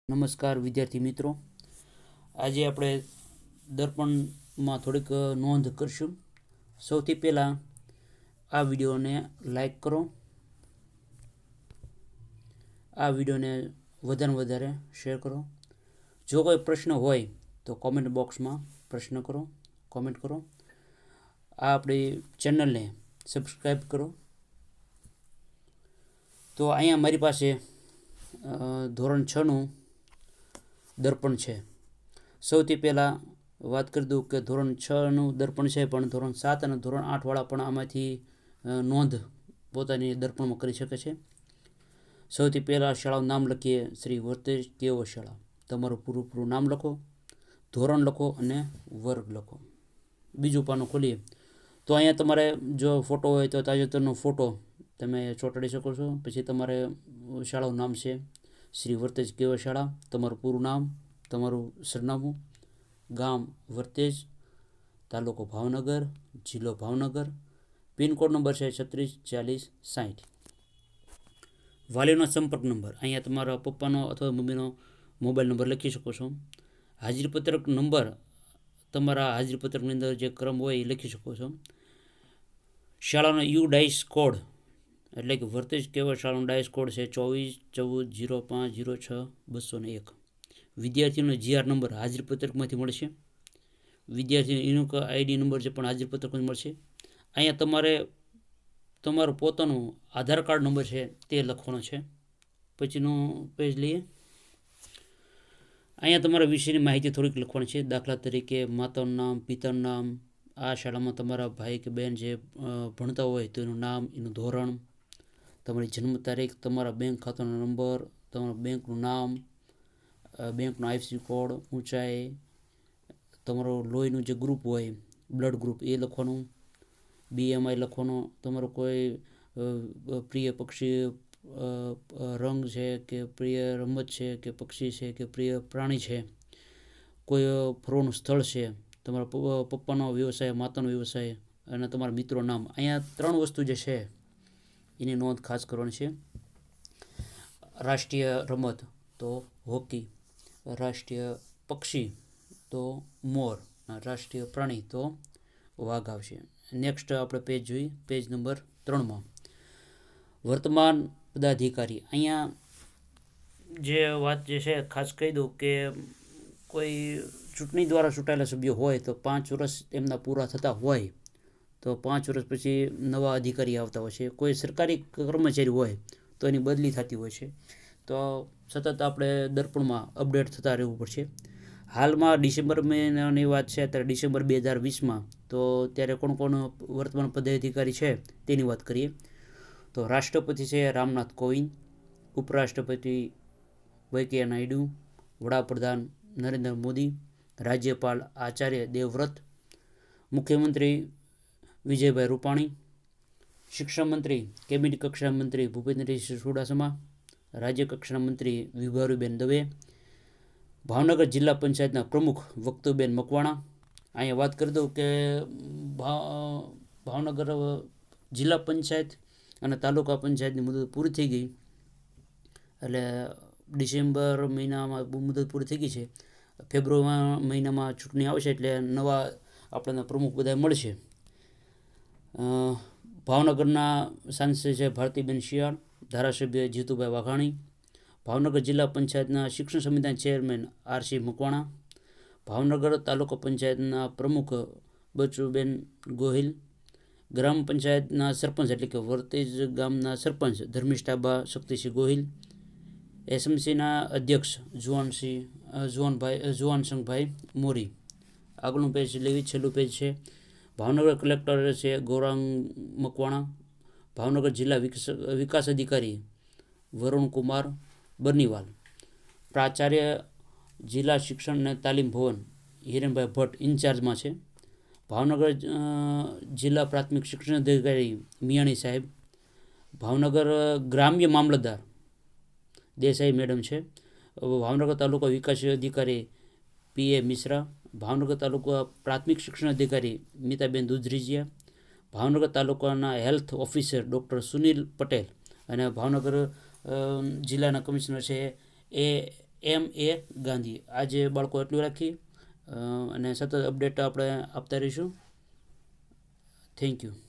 નમસ્કાર વિદ્યાર્થી મિત્રો, આજે આપણે દર્પણમાં થોડીક નોંધ કરશું. સૌથી પહેલાં આ વિડીયોને લાઈક કરો, આ વિડીયોને વધારે શેર કરો. જો કોઈ પ્રશ્ન હોય તો કોમેન્ટ બોક્સમાં પ્રશ્ન કરો, કોમેન્ટ કરો. આ આપણી ચેનલને સબસ્ક્રાઈબ કરો. તો અહીંયા મારી પાસે ધોરણ 6નું દર્પણ છે. સૌથી પહેલાં વાત કરી દઉં કે ધોરણ 6નું દર્પણ છે, પણ ધોરણ 7 અને ધોરણ 8વાળા પણ આમાંથી નોંધ પોતાની દર્પણમાં કરી શકે છે. સૌથી પહેલાં શાળાનું નામ લખીએ, શ્રી વર્તેજ કેવો શાળા. તમારું પૂરું નામ લખો, ધોરણ લખો અને વર્ગ લખો. બીજું પાનું ખોલીએ તો અહીંયા તમારે જો ફોટો હોય તો તાજેતરનો ફોટો તમે ચોંટાડી શકો છો. પછી તમારે શાળાનું નામ છે શ્રી વર્તેજ કેવો શાળા, તમારું પૂરું નામ, તમારું સરનામું, ગામ વર્તેજ, તાલુકો ભાવનગર, જિલ્લો ભાવનગર, પિનકોડ નંબર છે 364060. વાલીનો સંપર્ક નંબર, અહીંયા તમારા પપ્પાનો અથવા મમ્મીનો મોબાઈલ નંબર લખી શકો છો. હાજરીપત્રક નંબર, તમારા હાજરીપત્રકની અંદર જે ક્રમ હોય એ લખી શકો છો. શાળાનો ડાઇસ કોડ, એટલે કે વર્તેજ કેવો શાળાનો ડાઇસ કોડ છે 241405060201. વિદ્યાર્થીઓનો GR નંબર હાજરીપત્રકમાંથી મળશે. વિદ્યાર્થીનો યુનિક ID નંબર છે પણ હાજરીપત્રકમાંથી મળશે. અહીંયા તમારે તમારું પોતાનું આધાર કાર્ડ નંબર છે તે લખવાનો છે. પછીનું પેજ લઈએ. અહીંયા તમારા વિશેની માહિતી થોડીક લખવાની છે. દાખલા તરીકે માતાનું નામ, પિતાનું નામ, આ શાળામાં તમારા ભાઈ કે બહેન જે ભણતા હોય તો એનું નામ, એનું ધોરણ, તમારી જન્મ તારીખ, તમારા બેંક ખાતાનો નંબર, તમારા બેંકનું નામ, બેંકનો IFSC કોડ, ઊંચાઈ, તમારો લોહીનું જે ગ્રુપ હોય બ્લડ ગ્રુપ એ લખવાનું, BMI લખવાનો, તમારો કોઈ પ્રિય પક્ષી રંગ છે કે પ્રિય રમત છે કે પક્ષી છે કે પ્રિય પ્રાણી છે, કોઈ ફરવાનું સ્થળ છે, તમારા પપ્પાનો વ્યવસાય, માતાનો વ્યવસાય અને તમારા મિત્રો નામ. અહીંયા 3 વસ્તુ જે છે એની નોંધ ખાસ કરવાની છે. રાષ્ટ્રીય રમત તો હોકી, રાષ્ટ્રીય પક્ષી તો મોર, રાષ્ટ્રીય પ્રાણી તો વાઘ આવશે. નેક્સ્ટ આપણે પેજ જોઈએ, પેજ નંબર 3માં વર્તમાન પદાધિકારી. અહીંયા જે વાત જે છે ખાસ કહી દઉં કે કોઈ ચૂંટણી દ્વારા ચૂંટાયેલા સભ્યો હોય તો 5 વર્ષ એમના પૂરા થતા હોય તો 5 વર્ષ પછી નવા અધિકારી આવતા હોય છે. કોઈ સરકારી કર્મચારી હોય તો એની બદલી થતી હોય છે. તો સતત આપણે દર્પણમાં અપડેટ થતા રહેવું પડશે. હાલમાં ડિસેમ્બર મહિનાની વાત છે, અત્યારે ડિસેમ્બર 2020માં, તો ત્યારે કોણ વર્તમાન પદાધિકારી છે તેની વાત કરીએ તો રાષ્ટ્રપતિ છે રામનાથ કોવિંદ, ઉપરાષ્ટ્રપતિ વેંકૈયા નાયડુ, વડાપ્રધાન નરેન્દ્ર મોદી, રાજ્યપાલ આચાર્ય દેવવ્રત, મુખ્યમંત્રી વિજયભાઈ રૂપાણી, શિક્ષણ મંત્રી કેબિનેટ કક્ષાના મંત્રી ભૂપેન્દ્રસિંહ ચુડાસમા, રાજ્ય કક્ષાના મંત્રી વિભાવરીબેન દવે, ભાવનગર જિલ્લા પંચાયતના પ્રમુખ વક્તુબેન મકવાણા. અહીંયા વાત કરી દઉં કે ભાવનગર જિલ્લા પંચાયત અને તાલુકા પંચાયતની મુદત પૂરી થઈ ગઈ, એટલે ડિસેમ્બર મહિનામાં મુદત પૂરી થઈ ગઈ છે. ફેબ્રુઆરી મહિનામાં ચૂંટણી આવશે એટલે નવા આપણને પ્રમુખ બધા મળશે. ભાવનગરના સાંસદ છે ભારતીબેન શિયાળ, ધારાસભ્ય જીતુભાઈ વાઘાણી, ભાવનગર જિલ્લા પંચાયતના શિક્ષણ સમિતિના ચેરમેન RC મકવાણા, ભાવનગર તાલુકા પંચાયતના પ્રમુખ બચુબેન ગોહિલ, ગ્રામ પંચાયતના સરપંચ એટલે કે વર્તેજ ગામના સરપંચ ધર્મિષ્ઠાબા શક્તિસિંહ ગોહિલ, SMCના અધ્યક્ષ જુવાનસંગભાઈ મોરી. આગળનું પેજ લેવી, છેલ્લું પેજ છે. ભાવનગર કલેક્ટર છે ગૌરાંગ મકવાણા, ભાવનગર જિલ્લા વિકાસ અધિકારી વરુણકુમાર બર્નીવાલ, પ્રાચાર્ય જિલ્લા શિક્ષણ અને તાલીમ ભવન હિરેનભાઈ ભટ્ટ ઇન્ચાર્જમાં છે, ભાવનગર જિલ્લા પ્રાથમિક શિક્ષણ અધિકારી મિયાણી સાહેબ, ભાવનગર ગ્રામ્ય મામલતદાર દેસાઈ મેડમ છે, ભાવનગર તાલુકા વિકાસ અધિકારી PA મિશ્રા, ભાવનગર તાલુકા પ્રાથમિક શિક્ષણ અધિકારી મીતાબેન દુધરીજીયા, ભાવનગર તાલુકાના health officer doctor Sunil Patel અને ભાવનગર જિલ્લાના કમિશનર છે M.A. ગાંધી. આજે બાળકો એટલું રાખી અને સતત અપડેટ આપણે આપતા રહીશું. Thank you.